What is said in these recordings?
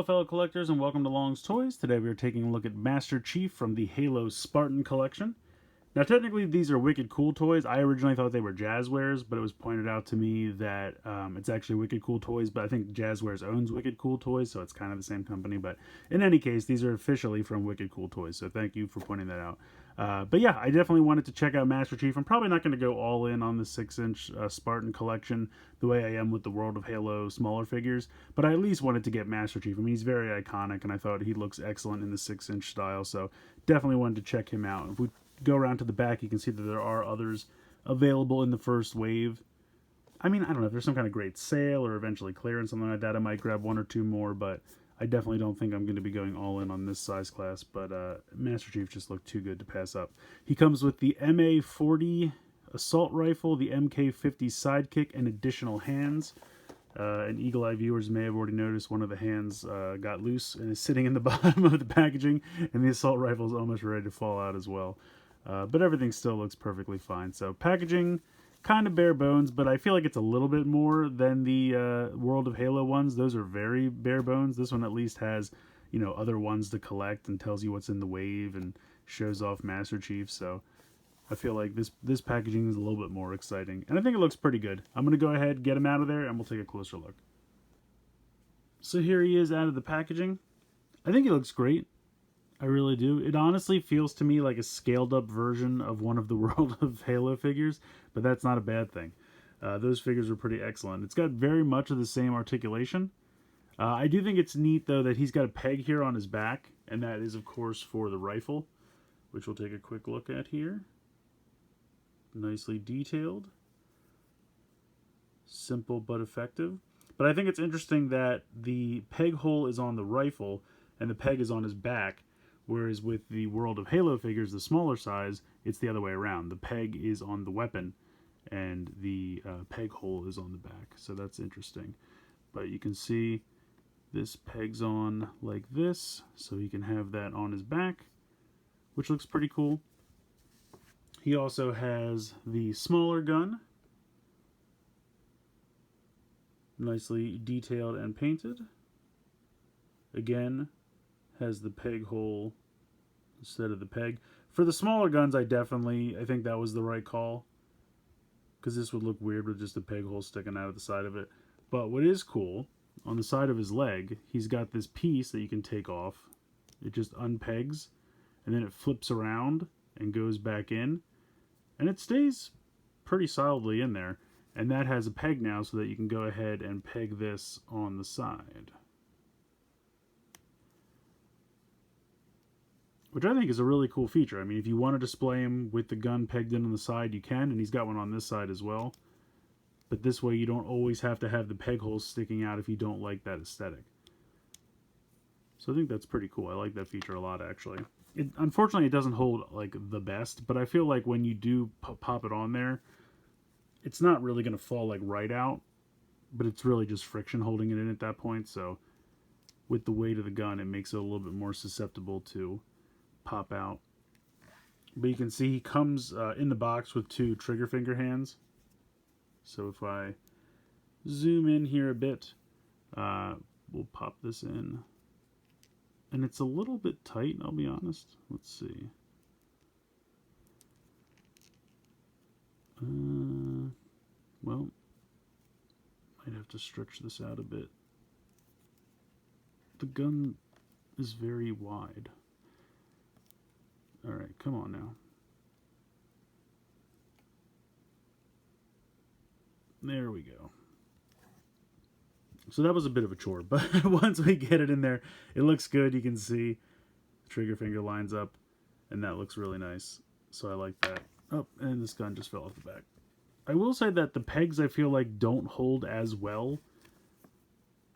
fellow collectors, and welcome to Long's Toys. Today we are taking a look at Master Chief from the Halo Spartan collection. Now technically these are Wicked Cool toys. I originally thought they were Jazzwares, but it was pointed out to me that it's actually Wicked Cool toys, but I think Jazzwares owns Wicked Cool toys, so it's kind of the same company. But in any case, these are officially from Wicked Cool toys, so thank you for pointing that out. But yeah, I definitely wanted to check out Master Chief. I'm probably not going to go all in on the 6-inch Spartan collection the way I am with the World of Halo smaller figures, but I at least wanted to get Master Chief. I mean, he's very iconic, and I thought he looks excellent in the 6-inch style, so definitely wanted to check him out. If we go around to the back, you can see that there are others available in the first wave. I mean, I don't know if there's some kind of great sale or eventually clearance, something like that. I might grab one or two more, but I definitely don't think I'm going to be going all in on this size class. But Master Chief just looked too good to pass up. He comes with the MA-40 assault rifle, the MK-50 sidekick, and additional hands. And Eagle Eye viewers may have already noticed one of the hands got loose and is sitting in the bottom of the packaging, and the assault rifle is almost ready to fall out as well. But everything still looks perfectly fine. So packaging, kind of bare bones, but I feel like it's a little bit more than the World of Halo ones. Those are very bare bones. This one at least has, you know, other ones to collect and tells you what's in the wave and shows off Master Chief. So I feel like this packaging is a little bit more exciting, and I think it looks pretty good. I'm going to go ahead, get him out of there, and we'll take a closer look. So here he is out of the packaging. I think he looks great. I really do. It honestly feels to me like a scaled up version of one of the World of Halo figures, but that's not a bad thing. Those figures are pretty excellent. It's got very much of the same articulation. I do think it's neat, though, that he's got a peg here on his back, and that is, of course, for the rifle, which we'll take a quick look at here. Nicely detailed. Simple but effective. But I think it's interesting that the peg hole is on the rifle, and the peg is on his back, whereas with the World of Halo figures, the smaller size, it's the other way around. The peg is on the weapon, and the peg hole is on the back. So that's interesting. But you can see this pegs on like this, so he can have that on his back, which looks pretty cool. He also has the smaller gun, nicely detailed and painted. Again, has the peg hole instead of the peg. For the smaller guns, I think that was the right call, because this would look weird with just a peg hole sticking out of the side of it. But what is cool, on the side of his leg, he's got this piece that you can take off. It just unpegs, and then it flips around and goes back in, and it stays pretty solidly in there. And that has a peg now, so that you can go ahead and peg this on the side, which I think is a really cool feature. I mean, if you want to display him with the gun pegged in on the side, you can, and he's got one on this side as well. But this way you don't always have to have the peg holes sticking out if you don't like that aesthetic. So I think that's pretty cool. I like that feature a lot, actually. Unfortunately, it doesn't hold like the best, but I feel like when you do pop it on there, it's not really going to fall like right out, but it's really just friction holding it in at that point. So with the weight of the gun, it makes it a little bit more susceptible to pop out. But you can see he comes in the box with 2 trigger finger hands. So if I zoom in here a bit, we'll pop this in. And it's a little bit tight, I'll be honest. Let's see. Well, might have to stretch this out a bit. The gun is very wide. Alright, come on now. There we go. So that was a bit of a chore, but once we get it in there, it looks good. You can see the trigger finger lines up, and that looks really nice. So I like that. Oh, and this gun just fell off the back. I will say that the pegs, I feel like, don't hold as well.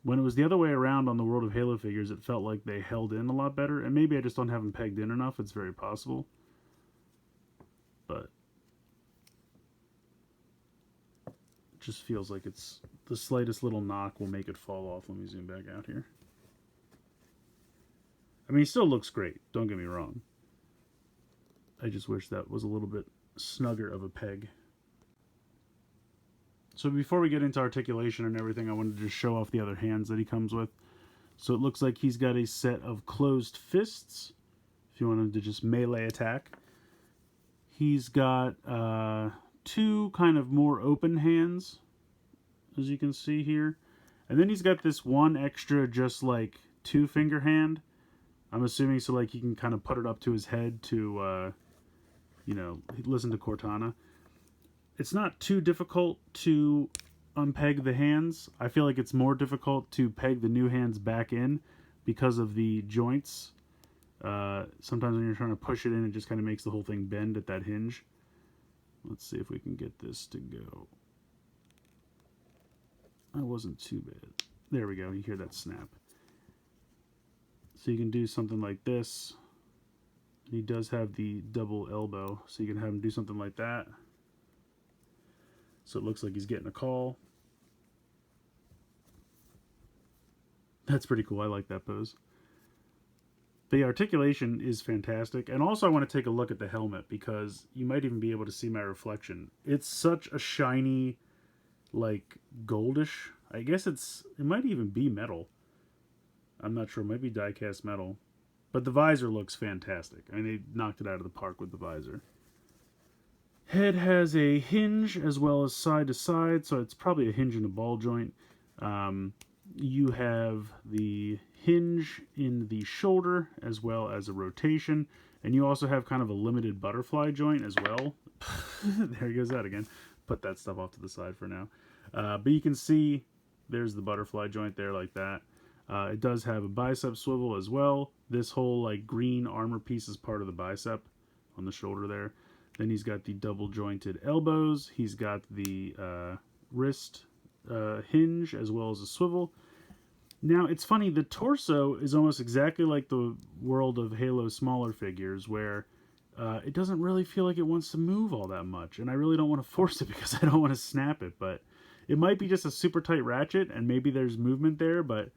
When it was the other way around on the World of Halo figures, it felt like they held in a lot better. And maybe I just don't have them pegged in enough. It's very possible. But it just feels like it's the slightest little knock will make it fall off. Let me zoom back out here. I mean, he still looks great. Don't get me wrong. I just wish that was a little bit snugger of a peg. So before we get into articulation and everything, I wanted to just show off the other hands that he comes with. So it looks like he's got a set of closed fists, if you want him to just melee attack. He's got two kind of more open hands, as you can see here. And then he's got this one extra just like two finger hand. I'm assuming so like he can kind of put it up to his head to, you know, listen to Cortana. It's not too difficult to unpeg the hands. I feel like it's more difficult to peg the new hands back in because of the joints. Sometimes when you're trying to push it in, it just kind of makes the whole thing bend at that hinge. Let's see if we can get this to go. That wasn't too bad. There we go. You hear that snap. So you can do something like this. He does have the double elbow, so you can have him do something like that. So it looks like he's getting a call. That's pretty cool. I like that pose. The articulation is fantastic. And also I want to take a look at the helmet because you might even be able to see my reflection. It's such a shiny, like, goldish. I guess it might even be metal. I'm not sure. It might be die-cast metal. But the visor looks fantastic. I mean, they knocked it out of the park with the visor. Head has a hinge as well as side to side, so it's probably a hinge and a ball joint. You have the hinge in the shoulder as well as a rotation, and you also have kind of a limited butterfly joint as well. There goes that again. Put that stuff off to the side for now. But you can see there's the butterfly joint there like that. It does have a bicep swivel as well. This whole like green armor piece is part of the bicep on the shoulder there. Then he's got the double jointed elbows. He's got the wrist hinge as well as a swivel. Now it's funny, the torso is almost exactly like the world of Halo smaller figures where it doesn't really feel like it wants to move all that much. And I really don't want to force it because I don't want to snap it. But it might be just a super tight ratchet and maybe there's movement there, but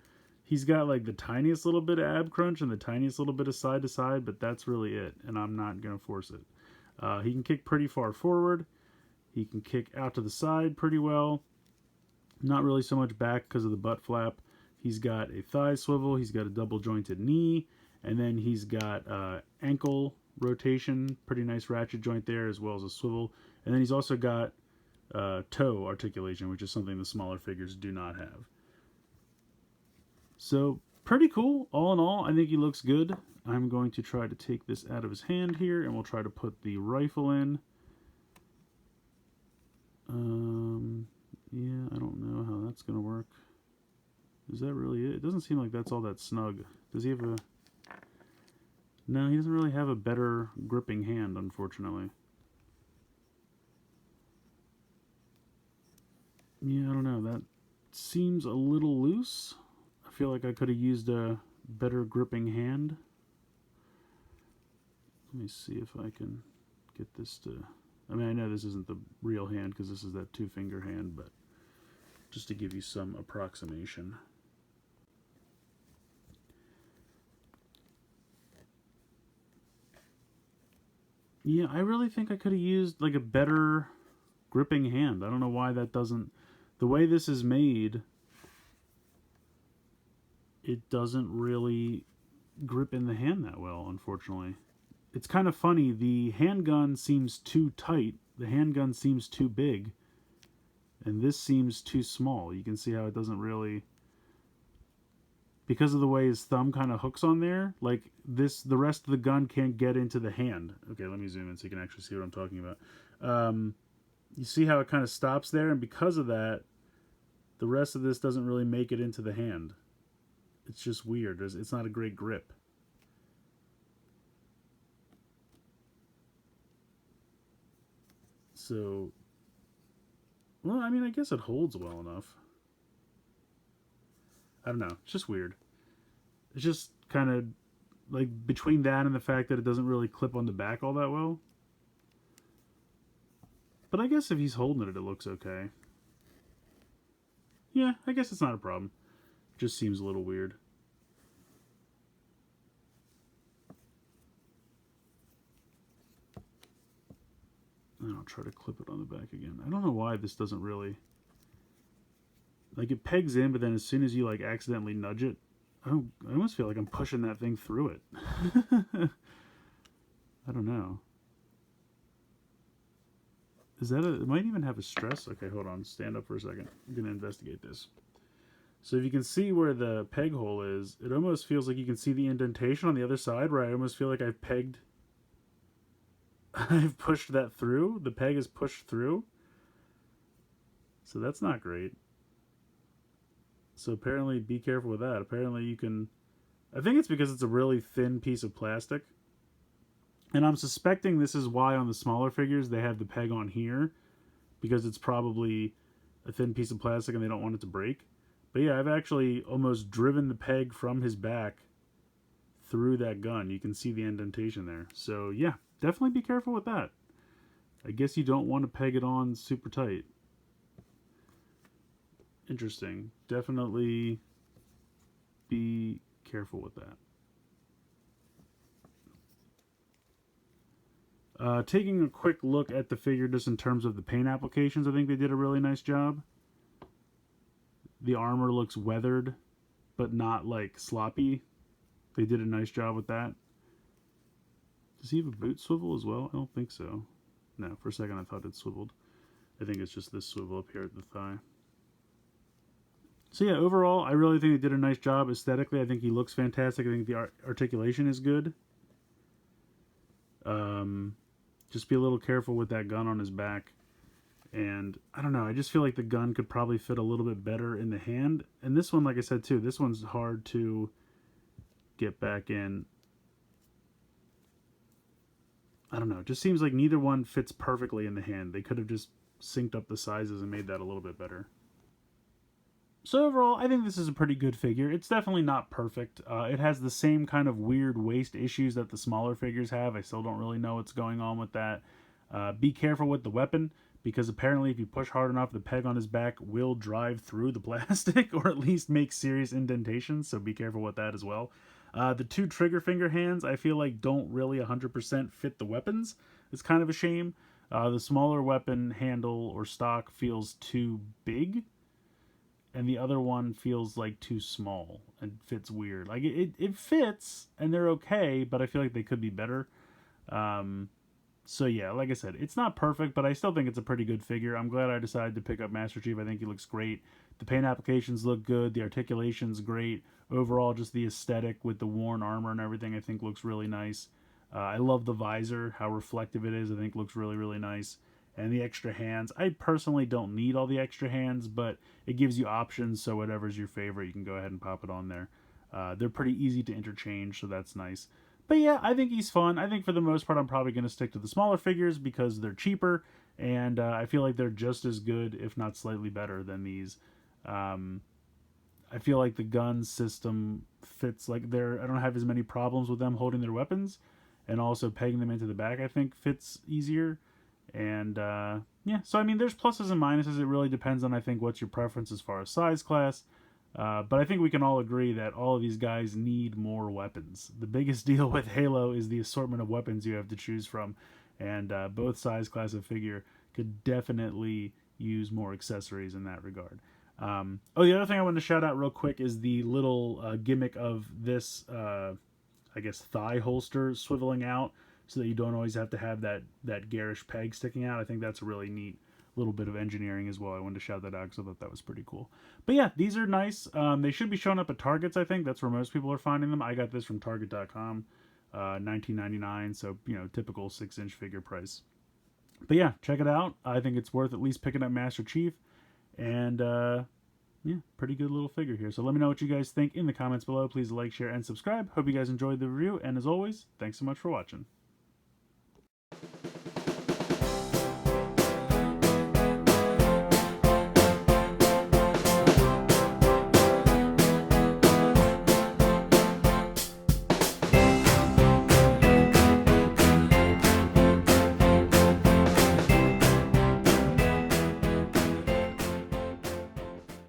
he's got like the tiniest little bit of ab crunch and the tiniest little bit of side to side, but that's really it. And I'm not going to force it. He can kick pretty far forward. He can kick out to the side pretty well. Not really so much back because of the butt flap. He's got a thigh swivel. He's got a double jointed knee. And then he's got ankle rotation. Pretty nice ratchet joint there as well as a swivel. And then he's also got toe articulation, which is something the smaller figures do not have. So pretty cool. All in all, I think he looks good. I'm going to try to take this out of his hand here, and we'll try to put the rifle in. Yeah, I don't know how that's going to work. Is that really it? It doesn't seem like that's all that snug. Does he have a... No, he doesn't really have a better gripping hand, unfortunately. Yeah, I don't know. That seems a little loose. I feel like I could have used a better gripping hand. Let me see if I can get this to... I mean, I know this isn't the real hand because this is that two-finger hand, but just to give you some approximation. Yeah, I really think I could have used like a better gripping hand. I don't know why that doesn't... The way this is made, it doesn't really grip in the hand that well, unfortunately. It's kind of funny. The handgun seems too tight. The handgun seems too big. And this seems too small. You can see how it doesn't really... Because of the way his thumb kind of hooks on there, like this, the rest of the gun can't get into the hand. Okay, let me zoom in so you can actually see what I'm talking about. You see how it kind of stops there? And because of that, the rest of this doesn't really make it into the hand. It's just weird. It's not a great grip. So, well, I mean, I guess it holds well enough. I don't know. It's just weird. It's just kind of like between that and the fact that it doesn't really clip on the back all that well. But I guess if he's holding it, it looks okay. Yeah, I guess it's not a problem. It just seems a little weird. And I'll try to clip it on the back again. I don't know why this doesn't really... Like, it pegs in, but then as soon as you, like, accidentally nudge it, Oh, I almost feel like I'm pushing that thing through it. I don't know. Is that a... It might even have a stress. Okay, hold on. Stand up for a second. I'm going to investigate this. So if you can see where the peg hole is, it almost feels like you can see the indentation on the other side where I almost feel like I've pegged... I've pushed that through. The peg is pushed through. So that's not great. So apparently be careful with that. Apparently you can... I think it's because it's a really thin piece of plastic. And I'm suspecting this is why on the smaller figures they have the peg on here. Because it's probably a thin piece of plastic and they don't want it to break. But yeah, I've actually almost driven the peg from his back through that gun. You can see the indentation there. So yeah, definitely be careful with that. I guess you don't want to peg it on super tight. Interesting. Definitely be careful with that. Taking a quick look at the figure just in terms of the paint applications, I think they did a really nice job. The armor looks weathered, but not like sloppy. They did a nice job with that. Does he have a boot swivel as well? I don't think so. No, for a second I thought it swiveled. I think it's just this swivel up here at the thigh. So yeah, overall, I really think they did a nice job aesthetically. I think he looks fantastic. I think the articulation is good. Just be a little careful with that gun on his back. And I don't know, I just feel like the gun could probably fit a little bit better in the hand. And this one, like I said too, this one's hard to get back in. I don't know, it just seems like neither one fits perfectly in the hand. They could have just synced up the sizes and made that a little bit better. So overall, I think this is a pretty good figure. It's definitely not perfect. It has the same kind of weird waist issues that the smaller figures have. I still don't really know what's going on with that. Be careful with the weapon, because apparently if you push hard enough, the peg on his back will drive through the plastic, or at least make serious indentations, so be careful with that as well. The two trigger finger hands, I feel like don't really 100% fit the weapons. It's kind of a shame. The smaller weapon handle or stock feels too big, and the other one feels like too small and fits weird. Like it fits and they're okay, but I feel like they could be better. So yeah, like I said, it's not perfect, but I still think it's a pretty good figure. I'm glad I decided to pick up Master Chief. I think he looks great. The paint applications look good. The articulation's great. Overall, just the aesthetic with the worn armor and everything I think looks really nice. I love the visor, how reflective it is. I think looks really, really nice. And the extra hands. I personally don't need all the extra hands, but it gives you options, so whatever's your favorite, you can go ahead and pop it on there. They're pretty easy to interchange, so that's nice. But yeah, I think he's fun. I think for the most part, I'm probably going to stick to the smaller figures because they're cheaper, and I feel like they're just as good, if not slightly better, than these. I feel like the gun system fits, like I don't have as many problems with them holding their weapons, and also pegging them into the back, I think, fits easier. And yeah, so I mean, there's pluses and minuses. It really depends on, I think, what's your preference as far as size class. But I think we can all agree that all of these guys need more weapons. The biggest deal with Halo is the assortment of weapons you have to choose from, and both size class of figure could definitely use more accessories in that regard. Oh, the other thing I wanted to shout out real quick is the little gimmick of this, I guess, thigh holster swiveling out, so that you don't always have to have that garish peg sticking out. I think that's a really neat little bit of engineering as well. I wanted to shout that out because I thought that was pretty cool. But yeah, these are nice. They should be showing up at Targets, I think. That's where most people are finding them. I got this from Target.com, $19.99, so, you know, typical 6-inch figure price. But yeah, check it out. I think it's worth at least picking up Master Chief. And yeah, pretty good little figure here. So let me know what you guys think in the comments below. Please like, share, and subscribe. Hope you guys enjoyed the review. And as always, thanks so much for watching.